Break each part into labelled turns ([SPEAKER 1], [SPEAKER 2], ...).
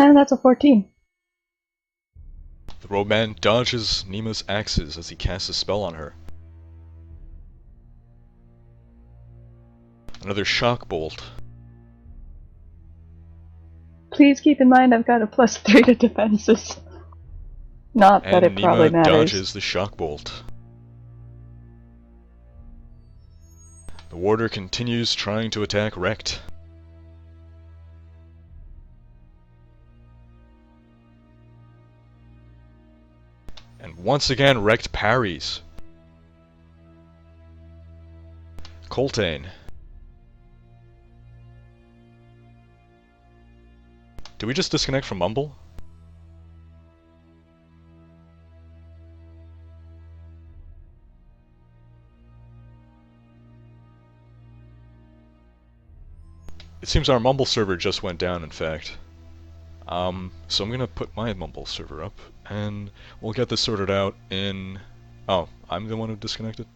[SPEAKER 1] And that's a 14.
[SPEAKER 2] The roadman dodges Nima's axes as he casts a spell on her. Another shock bolt.
[SPEAKER 1] Please keep in mind I've got a +3 to defenses. Not that it
[SPEAKER 2] And
[SPEAKER 1] probably
[SPEAKER 2] Nima
[SPEAKER 1] matters.
[SPEAKER 2] dodges the shock bolt. The warder continues trying to attack Rekt. And once again, Rekt parries. Coltane. Did we just disconnect from Mumble? It seems our Mumble server just went down, in fact. So I'm gonna put my Mumble server up, and we'll get this sorted out in... Oh, I'm the one who disconnected?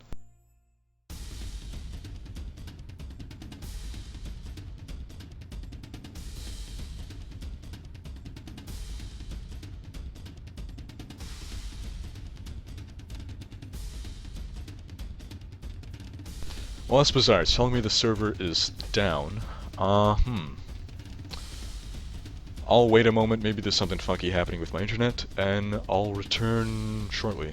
[SPEAKER 2] Well, that's bizarre. It's telling me the server is down. I'll wait a moment, maybe there's something funky happening with my internet, and I'll return shortly.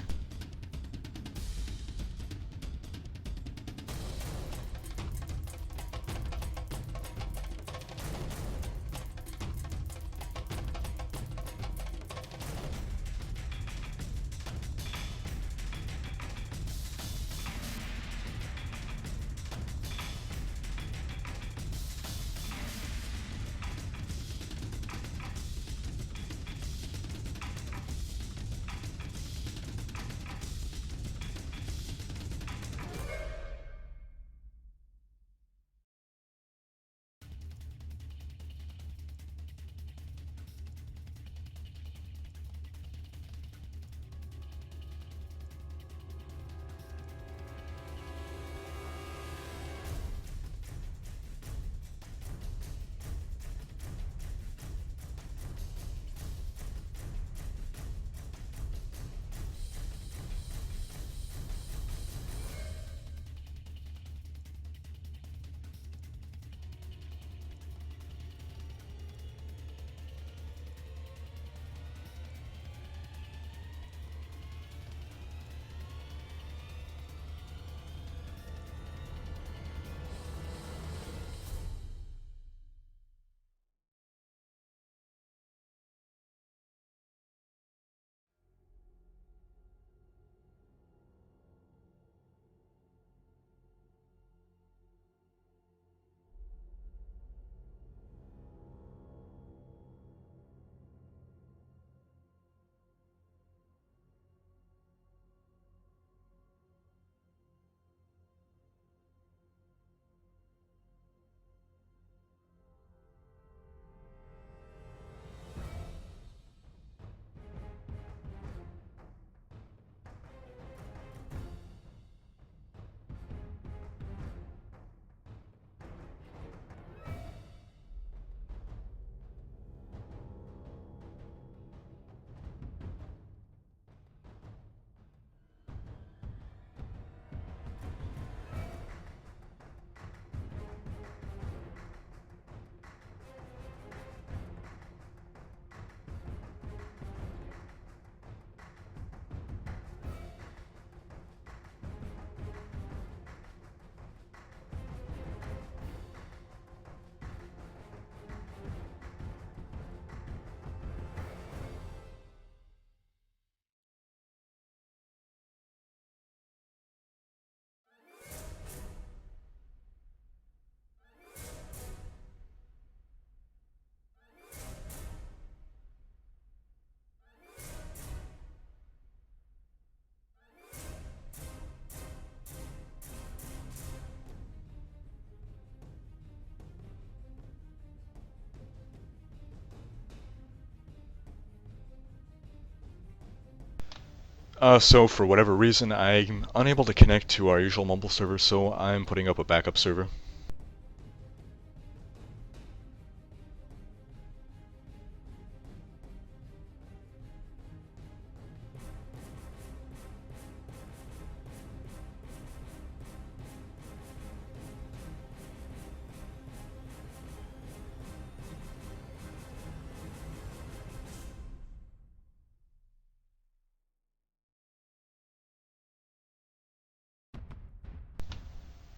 [SPEAKER 2] So for whatever reason, I'm unable to connect to our usual Mumble server, so I'm putting up a backup server.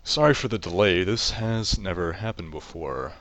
[SPEAKER 2] Sorry for the delay, this has never happened before.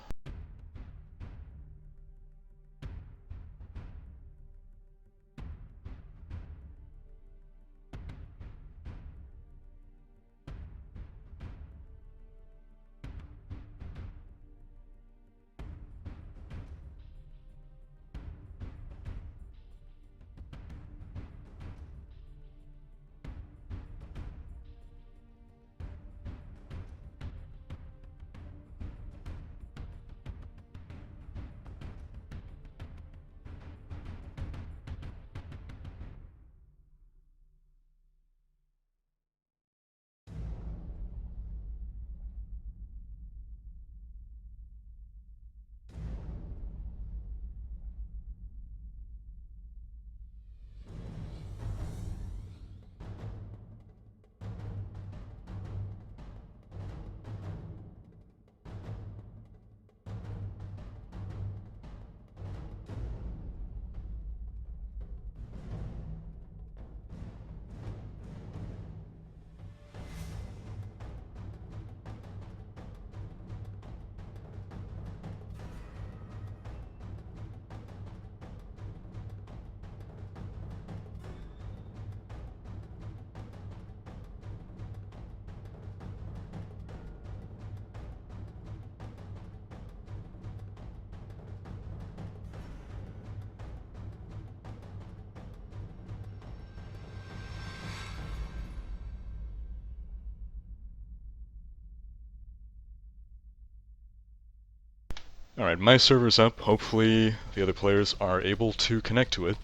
[SPEAKER 2] Alright, my server's up. Hopefully the other players are able to connect to it.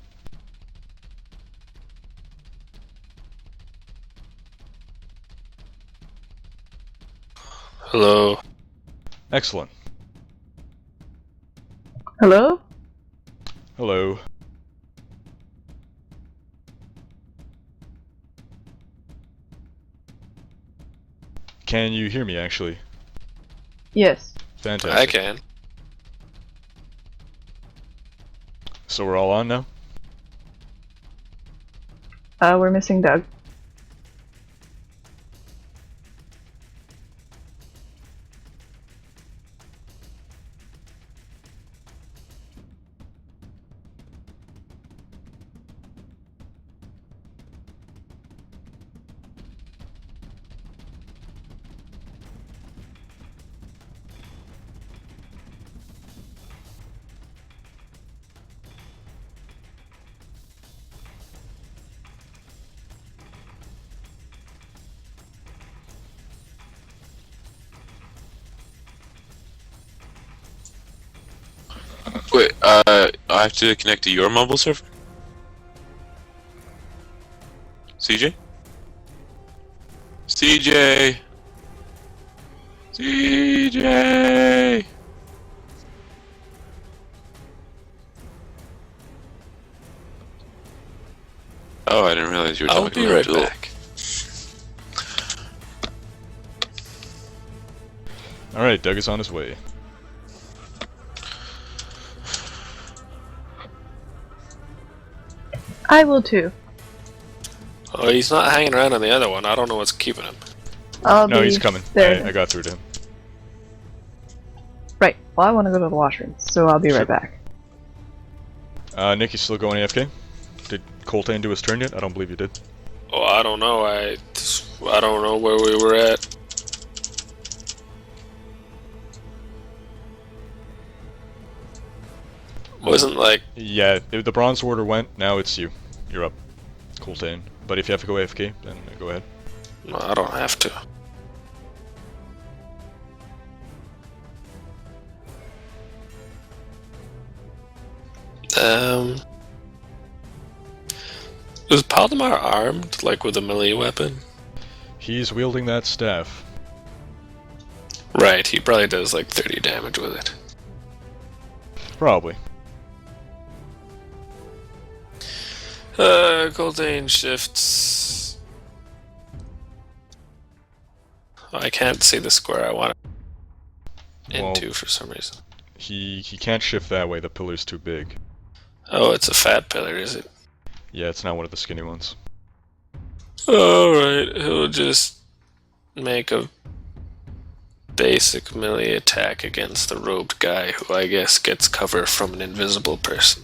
[SPEAKER 3] Hello.
[SPEAKER 2] Excellent.
[SPEAKER 1] Hello?
[SPEAKER 2] Hello. Can you hear me, actually?
[SPEAKER 1] Yes.
[SPEAKER 2] Fantastic.
[SPEAKER 3] I can.
[SPEAKER 2] So we're all on now?
[SPEAKER 1] We're missing Doug.
[SPEAKER 3] Wait, I have to connect to your mobile server? CJ? CJ! CJ! Oh, I didn't realize you were talking about Joel. I'll be right back.
[SPEAKER 2] Alright, Doug is on his way.
[SPEAKER 1] I will too.
[SPEAKER 3] Oh, he's not hanging around on the other one. I don't know what's keeping him.
[SPEAKER 2] No, he's coming.
[SPEAKER 1] There.
[SPEAKER 2] I got through to him.
[SPEAKER 1] Right. Well, I want to go to the washroom, so I'll be
[SPEAKER 2] Sure.
[SPEAKER 1] right back.
[SPEAKER 2] Nick, you still going AFK? Did Coltane do his turn yet? I don't believe you did.
[SPEAKER 3] Oh, I don't know. I don't know where we were at. Wasn't like...
[SPEAKER 2] Yeah, the bronze order went, now it's you. You're up. Coltane. But if you have to go AFK, then go ahead.
[SPEAKER 3] No, I don't have to. Was Paldemar armed, like with a melee weapon?
[SPEAKER 2] He's wielding that staff.
[SPEAKER 3] Right, he probably does like 30 damage with it.
[SPEAKER 2] Probably.
[SPEAKER 3] Coltane shifts. Oh, I can't see the square I want it into for some reason.
[SPEAKER 2] He can't shift that way, the pillar's too big.
[SPEAKER 3] Oh, it's a fat pillar, is it?
[SPEAKER 2] Yeah, it's not one of the skinny ones.
[SPEAKER 3] Alright, he'll just make a basic melee attack against the robed guy, who I guess gets cover from an invisible person.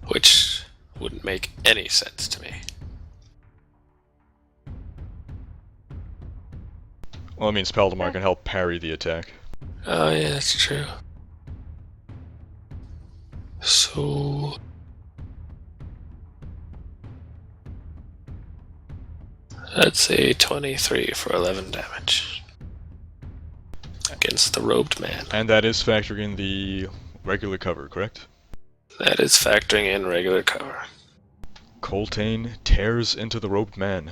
[SPEAKER 3] Which wouldn't make any sense to me.
[SPEAKER 2] Well, it means Paldemar can help parry the attack.
[SPEAKER 3] Oh yeah, that's true. So... I'd say 23 for 11 damage. Against the robed man.
[SPEAKER 2] And that is factoring in the regular cover, correct?
[SPEAKER 3] That is factoring in regular cover.
[SPEAKER 2] Coltane tears into the robed man.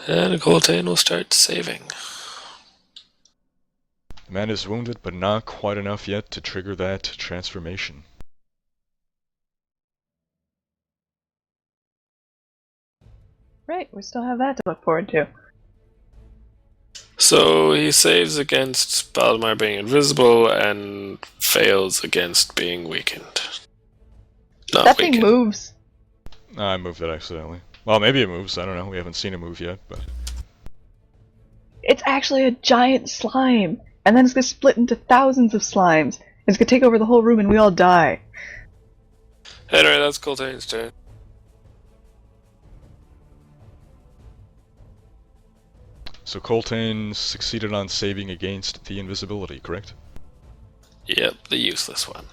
[SPEAKER 3] And Coltane will start saving.
[SPEAKER 2] The man is wounded, but not quite enough yet to trigger that transformation.
[SPEAKER 1] Right, we still have that to look forward to.
[SPEAKER 3] So he saves against Paldemar being invisible and fails against being weakened. Not
[SPEAKER 1] That
[SPEAKER 3] weakened.
[SPEAKER 1] thing moves.
[SPEAKER 2] I moved it accidentally. Well, maybe it moves, I don't know, we haven't seen it move yet, but...
[SPEAKER 1] It's actually a giant slime, and then it's gonna split into thousands of slimes. It's gonna take over the whole room and we all die.
[SPEAKER 3] Anyway, that's Coltane's turn.
[SPEAKER 2] So Coltane succeeded on saving against the invisibility, correct?
[SPEAKER 3] Yep, the useless one.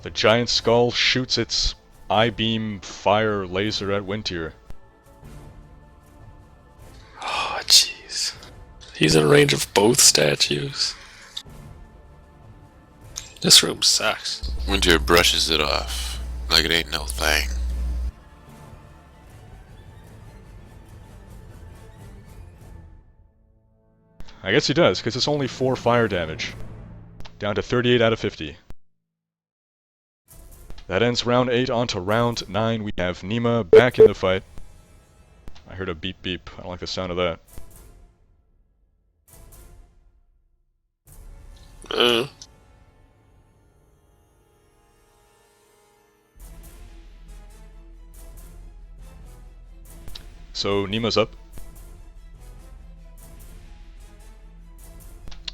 [SPEAKER 2] The giant skull shoots its I-beam fire laser at Wintier.
[SPEAKER 3] Oh, jeez. He's in range of both statues. This room sucks.
[SPEAKER 4] Winter brushes it off like it ain't no thing.
[SPEAKER 2] I guess he does, because it's only 4 fire damage. Down to 38 out of 50. That ends round 8, on to round 9. We have Nima back in the fight. I heard a beep beep. I don't like the sound of that. So, Nima's up.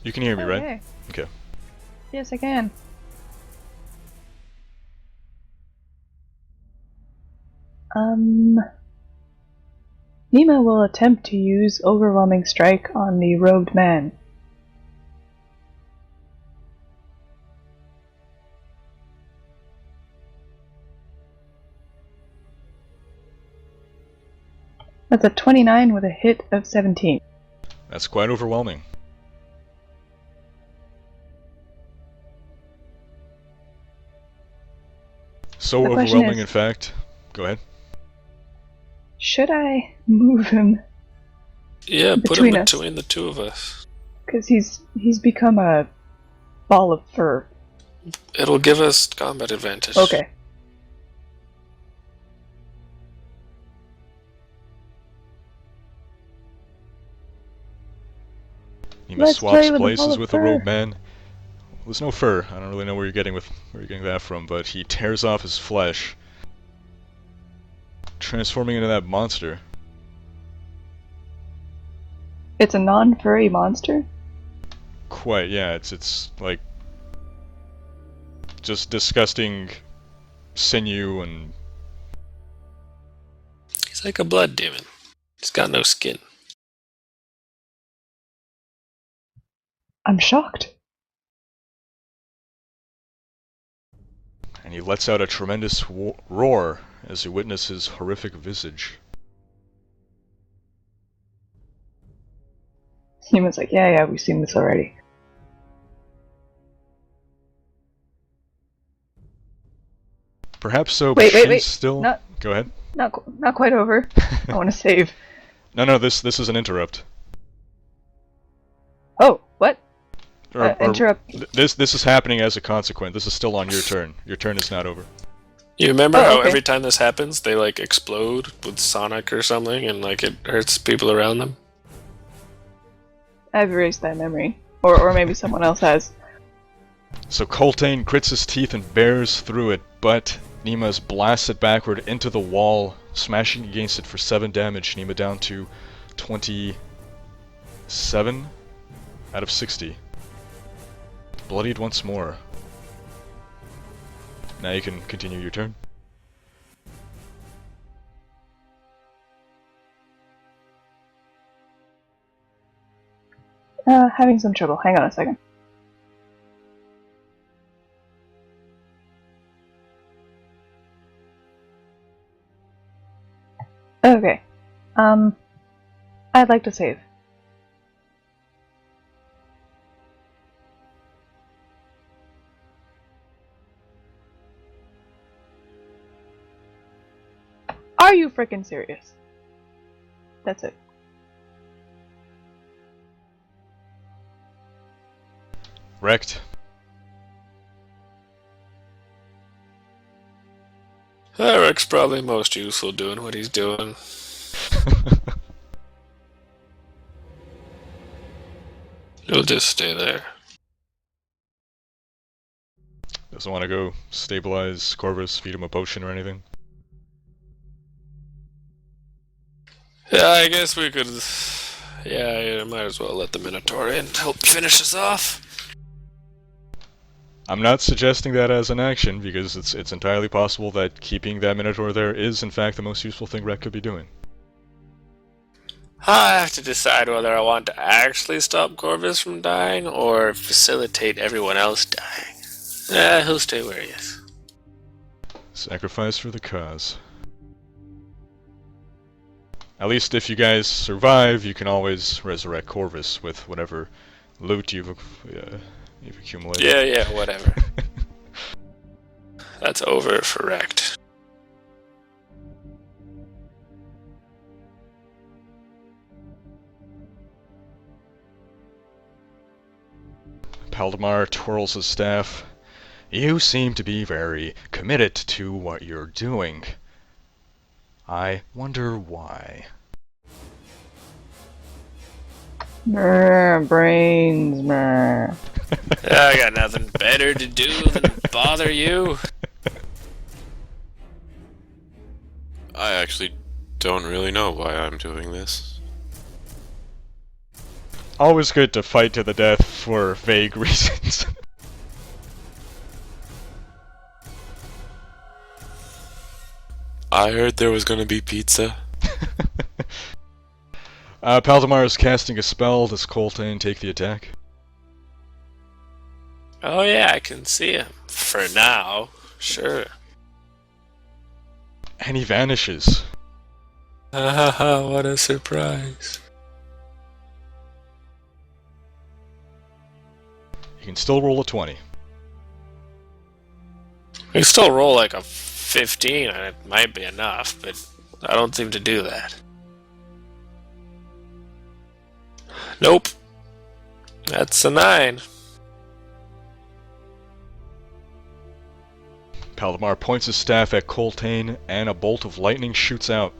[SPEAKER 2] You can hear me, right? Okay.
[SPEAKER 1] Yes, I can. Nima will attempt to use Overwhelming Strike on the robed man. That's a 29 with a hit of 17.
[SPEAKER 2] That's quite overwhelming. So
[SPEAKER 1] The question
[SPEAKER 2] overwhelming,
[SPEAKER 1] is-
[SPEAKER 2] in fact. Go ahead.
[SPEAKER 1] Should I move him?
[SPEAKER 3] Yeah, put him
[SPEAKER 1] Between us.
[SPEAKER 3] between the two of us.
[SPEAKER 1] Because he's become a ball of fur.
[SPEAKER 3] It'll give us combat advantage.
[SPEAKER 1] Okay.
[SPEAKER 2] Nima
[SPEAKER 1] Let's
[SPEAKER 2] swaps
[SPEAKER 1] play with the
[SPEAKER 2] places
[SPEAKER 1] ball of
[SPEAKER 2] with the
[SPEAKER 1] fur.
[SPEAKER 2] robed man. There's no fur. I don't really know where you're getting that from, but he tears off his flesh, transforming into that monster.
[SPEAKER 1] It's a non-furry monster?
[SPEAKER 2] Quite, yeah. It's like just disgusting sinew and
[SPEAKER 3] He's like a blood demon. He's got no skin.
[SPEAKER 1] I'm shocked.
[SPEAKER 2] he lets out a tremendous roar as he witnesses his horrific visage.
[SPEAKER 1] Nima's like, yeah, we've seen this already.
[SPEAKER 2] Perhaps so, but
[SPEAKER 1] Wait,
[SPEAKER 2] she's still...
[SPEAKER 1] Not-
[SPEAKER 2] Go ahead.
[SPEAKER 1] Not quite over. I want to save.
[SPEAKER 2] No, this is an interrupt.
[SPEAKER 1] Oh, what?
[SPEAKER 2] Or
[SPEAKER 1] Interrupt.
[SPEAKER 2] This is happening as a consequence. This is still on your turn. Your turn is not over.
[SPEAKER 3] You remember
[SPEAKER 1] Oh,
[SPEAKER 3] how
[SPEAKER 1] okay.
[SPEAKER 3] every time this happens, they like explode with Sonic or something, and like it hurts people around them?
[SPEAKER 1] I've erased that memory. Or maybe someone else has.
[SPEAKER 2] So Coltane grits his teeth and bears through it, but Nima's blasted backward into the wall, smashing against it for 7 damage. Nima down to 27 out of 60. Bloodied once more. Now you can continue your turn.
[SPEAKER 1] Having some trouble. Hang on a second. Okay. I'd like to save. Are you frickin' serious? That's it.
[SPEAKER 2] Wrecked.
[SPEAKER 3] Eric's probably most useful doing what he's doing. He'll just stay there.
[SPEAKER 2] Doesn't want to go stabilize Corvus, feed him a potion or anything.
[SPEAKER 3] Yeah, I guess we could... Yeah, might as well let the Minotaur in. Help finish us off.
[SPEAKER 2] I'm not suggesting that as an action, because it's entirely possible that keeping that Minotaur there is in fact the most useful thing Rek could be doing.
[SPEAKER 3] I have to decide whether I want to actually stop Corvus from dying, or facilitate everyone else dying. He'll stay where he is.
[SPEAKER 2] Sacrifice for the cause. At least if you guys survive, you can always resurrect Corvus with whatever loot you've accumulated.
[SPEAKER 3] Yeah, whatever. That's over for Rekt.
[SPEAKER 2] Paldemar twirls his staff. You seem to be very committed to what you're doing. I wonder why.
[SPEAKER 1] Brains,
[SPEAKER 3] I got nothing better to do than bother you.
[SPEAKER 4] I actually don't really know why I'm doing this.
[SPEAKER 2] Always good to fight to the death for vague reasons.
[SPEAKER 4] I heard there was gonna be pizza.
[SPEAKER 2] Paldemar is casting a spell. Does Coltane take the attack?
[SPEAKER 3] Oh yeah, I can see him. For now, sure.
[SPEAKER 2] And he vanishes.
[SPEAKER 3] What a surprise.
[SPEAKER 2] You can still roll a 20.
[SPEAKER 3] You can still roll like a 15, and it might be enough, but I don't seem to do that. Nope. That's a 9.
[SPEAKER 2] Paldemar points his staff at Coltane, and a bolt of lightning shoots out.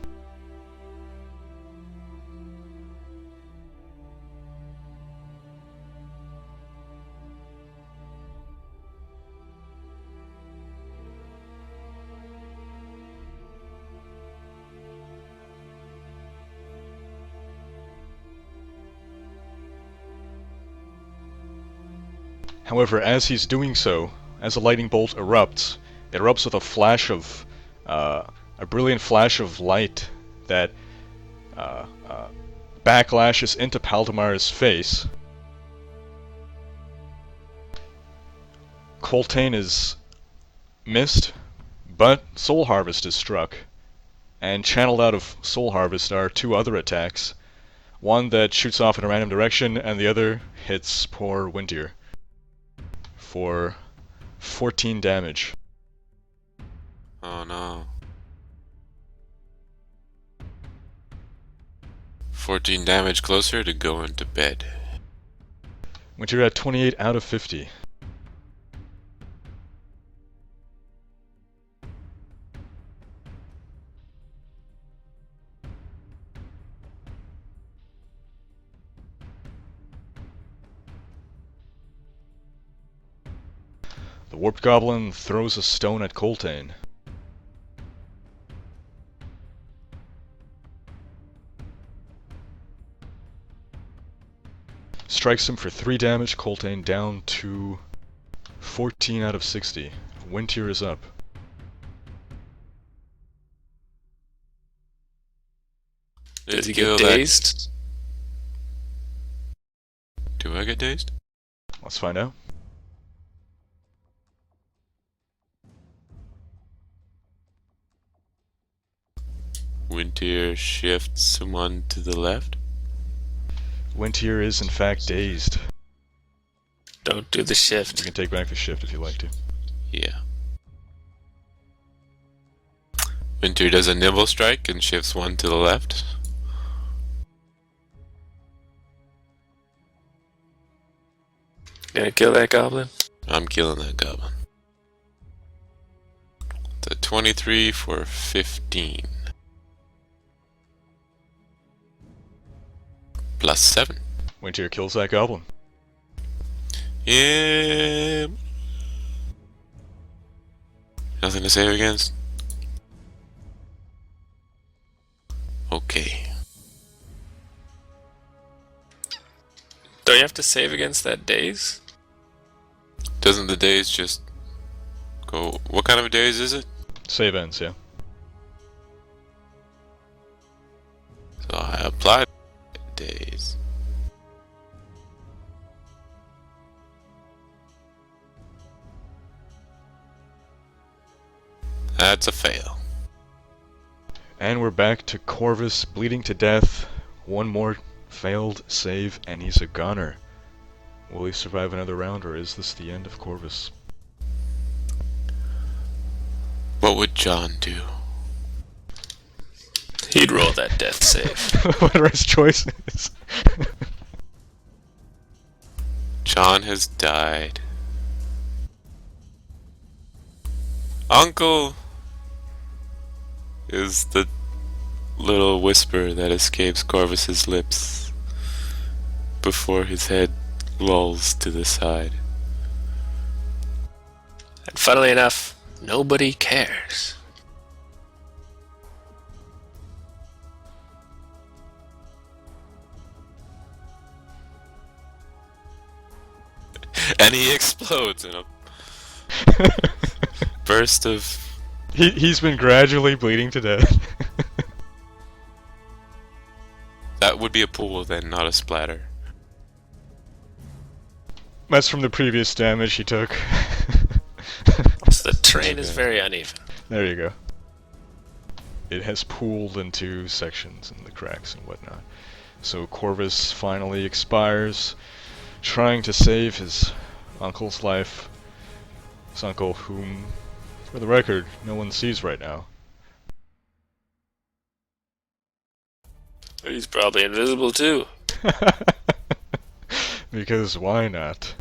[SPEAKER 2] However, as he's doing so, as a lightning bolt erupts, it erupts with a flash of, a brilliant flash of light that backlashes into Paldemar's face. Coltane is missed, but Soul Harvest is struck. And channeled out of Soul Harvest are 2 other attacks. One that shoots off in a random direction, and the other hits poor Windir for 14 damage.
[SPEAKER 4] Oh no. 14 damage closer to going to bed.
[SPEAKER 2] Windir at 28 out of 50. The warped goblin throws a stone at Coltane. Strikes him for 3 damage. Coltane down to 14 out of 60. Wintier is up.
[SPEAKER 3] Does he get dazed?
[SPEAKER 4] Do I get dazed?
[SPEAKER 2] Let's find out.
[SPEAKER 4] Wintier shifts one to the left.
[SPEAKER 2] Wintier is in fact dazed.
[SPEAKER 3] Don't do the
[SPEAKER 2] You
[SPEAKER 3] shift.
[SPEAKER 2] can take back the shift if you like to.
[SPEAKER 4] Yeah. Wintier does a nimble strike and shifts one to the left.
[SPEAKER 3] Gonna kill that goblin?
[SPEAKER 4] I'm killing that goblin. It's a 23 for 15. Plus 7.
[SPEAKER 2] Wintier kills that goblin.
[SPEAKER 4] Yeah. Nothing to save against? Okay.
[SPEAKER 3] Do you have to save against that daze?
[SPEAKER 4] Doesn't the daze just go... What kind of a daze is it?
[SPEAKER 2] Save ends, yeah.
[SPEAKER 4] So I apply daze. That's a fail.
[SPEAKER 2] And we're back to Corvus bleeding to death. One more failed save, and he's a goner. Will he survive another round, or is this the end of Corvus?
[SPEAKER 4] What would John do?
[SPEAKER 3] He'd roll that death save.
[SPEAKER 2] Whatever his choice is.
[SPEAKER 4] John has died. Uncle is the little whisper that escapes Corvus's lips before his head lolls to the side.
[SPEAKER 3] And funnily enough, nobody cares.
[SPEAKER 4] And he explodes in a burst of...
[SPEAKER 2] He's been gradually bleeding to death.
[SPEAKER 4] That would be a pool then, not a splatter.
[SPEAKER 2] That's from the previous damage he took.
[SPEAKER 3] So the terrain is very uneven.
[SPEAKER 2] There you go. It has pooled into sections and the cracks and whatnot. So Corvus finally expires, trying to save his uncle's life. His uncle, whom, for the record, no one sees right now.
[SPEAKER 3] He's probably invisible too.
[SPEAKER 2] Because why not?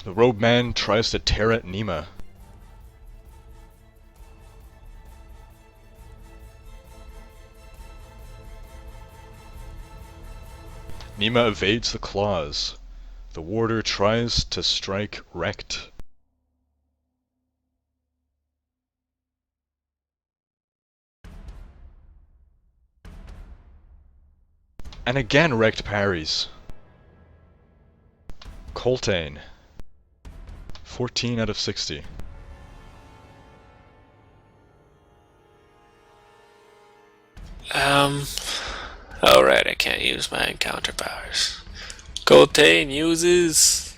[SPEAKER 2] The robed man tries to tear at Nima. Nima evades the claws. The warder tries to strike Rekt. And again Rekt parries. Coltane. 14 out of 60.
[SPEAKER 3] Alright, I can't use my encounter powers. Coltane uses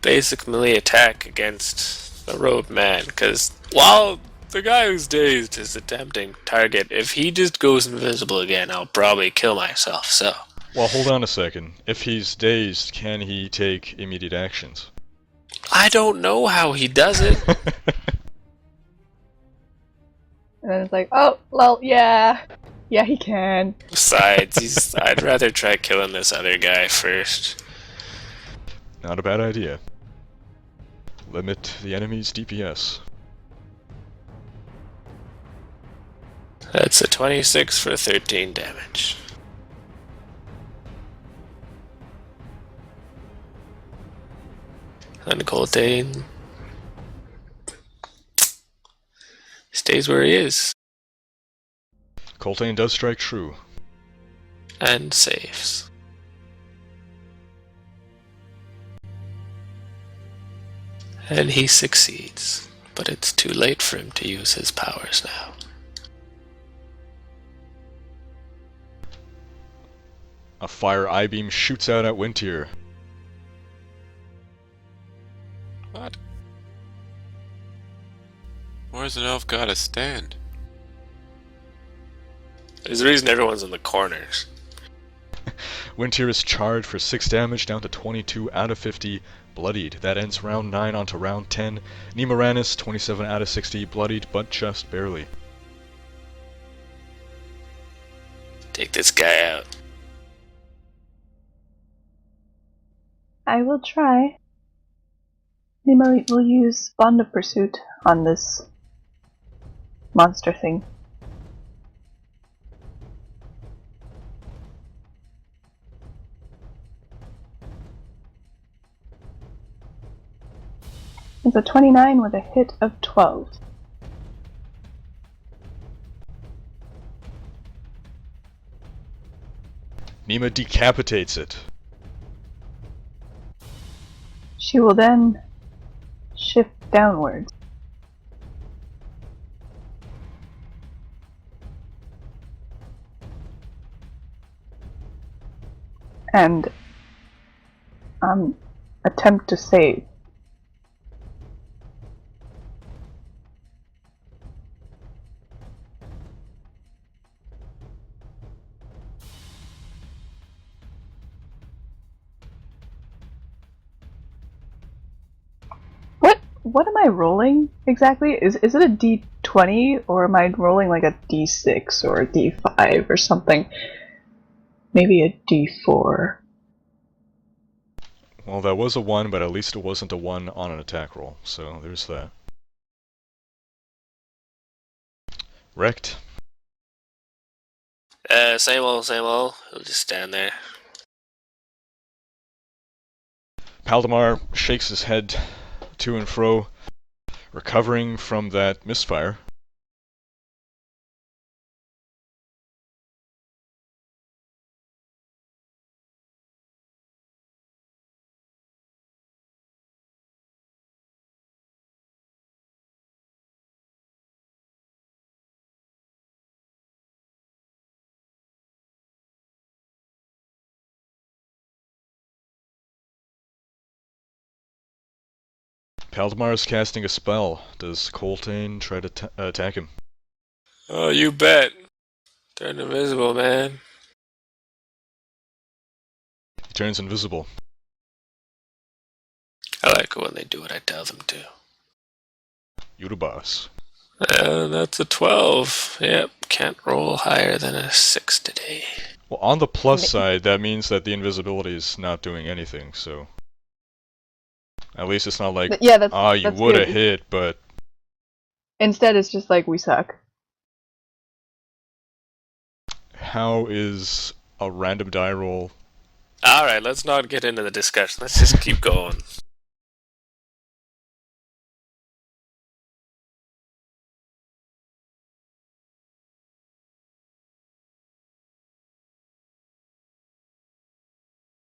[SPEAKER 3] basic melee attack against the robed man, because while the guy who's dazed is attempting target, if he just goes invisible again, I'll probably kill myself, so...
[SPEAKER 2] Well, hold on a second. If he's dazed, can he take immediate actions?
[SPEAKER 3] I don't know how he does it.
[SPEAKER 1] And then it's like, oh, well, yeah. Yeah, he can.
[SPEAKER 3] Besides, I'd rather try killing this other guy first.
[SPEAKER 2] Not a bad idea. Limit the enemy's DPS.
[SPEAKER 3] That's a 26 for 13 damage. And Coltane stays where he is.
[SPEAKER 2] Coltane does strike true.
[SPEAKER 3] And saves. And he succeeds. But it's too late for him to use his powers now.
[SPEAKER 2] A fire eye-beam shoots out at Wintier.
[SPEAKER 4] What? Where's an elf gotta stand?
[SPEAKER 3] There's a reason everyone's in the corners.
[SPEAKER 2] Wintier is charged for 6 damage, down to 22 out of 50, bloodied. That ends round 9 onto round 10. Nemoranis, 27 out of 60, bloodied, but just barely.
[SPEAKER 3] Take this guy out.
[SPEAKER 1] I will try. Nemo will use Bond of Pursuit on this monster thing. It's a 29 with a hit of 12.
[SPEAKER 2] Nema decapitates it.
[SPEAKER 1] She will then shift downwards. And attempt to save. What am I rolling exactly? Is it a D20 or am I rolling like a D6 or a D5 or something? Maybe a D4.
[SPEAKER 2] Well, that was a 1, but at least it wasn't a 1 on an attack roll, so there's that. Wrecked.
[SPEAKER 3] Same old, same old. He'll just stand there.
[SPEAKER 2] Paldemar shakes his head to and fro, recovering from that misfire. Paldemar is casting a spell. Does Coltane try to attack him?
[SPEAKER 3] Oh, you bet. Turn invisible, man.
[SPEAKER 2] He turns invisible.
[SPEAKER 3] I like it when they do what I tell them to.
[SPEAKER 2] You the boss.
[SPEAKER 3] That's a 12. Yep, can't roll higher than a 6 today.
[SPEAKER 2] Well, on the plus side, that means that the invisibility is not doing anything, so... At least it's not like,
[SPEAKER 1] Yeah, that's
[SPEAKER 2] you
[SPEAKER 1] that's
[SPEAKER 2] would have
[SPEAKER 1] good.
[SPEAKER 2] hit, but...
[SPEAKER 1] Instead, it's just like, we suck.
[SPEAKER 2] How is a random die roll...
[SPEAKER 3] Alright, let's not get into the discussion. Let's just keep going.